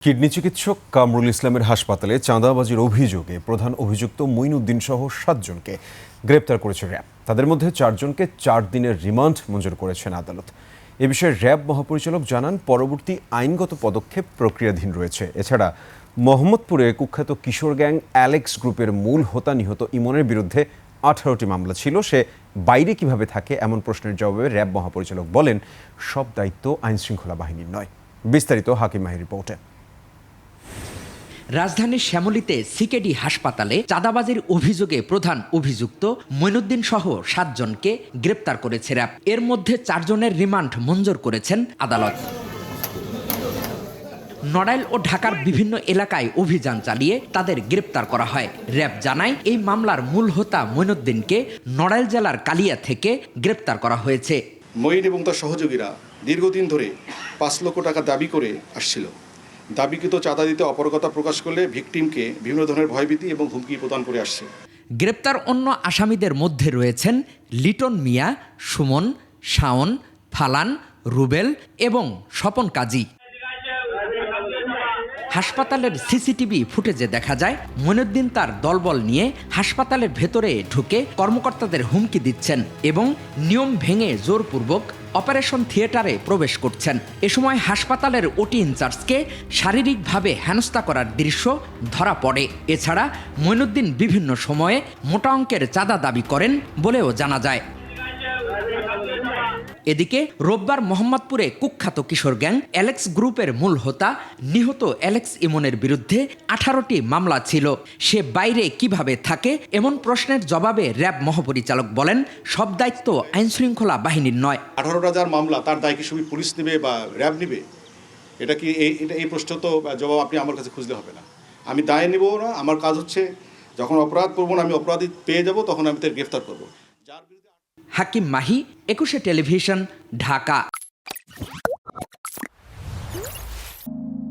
Kidney চিকিৎসক কামরুল ইসলামের হাসপাতালে চাঁদাবাজির অভিযোগে প্রধান অভিযুক্ত মঈনুদ্দিন সহ ৭ জনকে গ্রেপ্তার করেছে র্যাব। তাদের মধ্যে ৪ জনকে ৪ দিনের রিমান্ড মঞ্জুর করেছেন আদালত। এ বিষয়ে র্যাব মহাপরিচালক জানান, পরবর্তী আইনগত পদক্ষেপ প্রক্রিয়াধীন রয়েছে। এছাড়া মোহাম্মদপুরে কুখ্যাত কিশোর গ্যাং অ্যালেক্স গ্রুপের মূল হোতা নিহত ইমনের বিরুদ্ধে ১৮টি মামলা ছিল। সে বাইরে কিভাবে থাকে এমন প্রশ্নের জবাবে র্যাব মহাপরিচালক বলেন, সব দায়িত্ব আইনশৃঙ্খলা বাহিনীর নয়। বিস্তারিত হাকিম মাহির রিপোর্টে। রাজধানীর শ্যামলীতে সিকেডি হাসপাতালে চাঁদাবাজির অভিযোগে প্রধান অভিযুক্ত মঈনুদ্দিন সহ ৭ জনকে গ্রেপ্তার করেছে র্যাব। এর মধ্যে ৪ জনের রিমান্ড মঞ্জুর করেছেন আদালত। নড়াইল ও ঢাকার বিভিন্ন এলাকায় অভিযান চালিয়ে তাদের গ্রেপ্তার করা হয়। র্যাব জানায়, এই মামলার মূল হোতা মঈনুদ্দিনকে নড়াইল জেলার কালিয়া থেকে গ্রেপ্তার করা হয়েছে। মঈন এবং তার সহযোগীরা দীর্ঘদিন ধরে ৫ লক্ষ টাকা দাবি করে আসছিল। দাবিকৃত চাঁদা দিতে অপারগতা প্রকাশ করলে ভিকটিমকে বিভিন্ন ধরনের ভয়ভীতি এবং হুমকি প্রদান করে আসছে। গ্রেপ্তার অন্য আসামিদের মধ্যে রয়েছেন লিটন মিয়া, সুমন, শাওন, ফালান, রুবেল এবং স্বপন কাজী। হাসপাতালের সিসিটিভি ফুটেজে দেখা যায়, মঈনুদ্দিন তার দলবল নিয়ে হাসপাতালের ভেতরে ঢুকে কর্মকর্তাদের হুমকি দিচ্ছেন এবং নিয়ম ভেঙে জোরপূর্বক অপারেশন থিয়েটারে প্রবেশ করছেন। এ সময় হাসপাতালের ওটি ইনচার্জকে শারীরিকভাবে হেনস্থা করার দৃশ্য ধরা পড়ে। এছাড়া মঈনুদ্দিন বিভিন্ন সময়ে মোটা অঙ্কের চাঁদা দাবি করেন বলেও জানা যায়। এদিকে রোববার মোহাম্মদপুরে কুখ্যাত কিশোর গ্যাং অ্যালেক্স গ্রুপের মূল হোতা নিহত অ্যালেক্স ইমনের বিরুদ্ধে 18টি মামলা ছিল। সে বাইরে কিভাবে থাকে এমন প্রশ্নের জবাবে র্যাব মহাপরিচালক বলেন, সব দায়িত্ব আইনশৃঙ্খলা বাহিনীর নয়। 18টা যার মামলা, তার দায় কি শুধু পুলিশ নেবে বা র্যাব নেবে? এটা কি এই প্রশ্ন তো জবাব আপনি আমার কাছে খুঁজলে হবে না। আমি দায় নেব না। আমার কাজ হচ্ছে, যখন অপরাধ করবো না, আমি অপরাধী পেয়ে যাব, তখন আমি তাদের গ্রেফতার করবো। হাকিম মাহি, 21 টেলিভিশন, ঢাকা।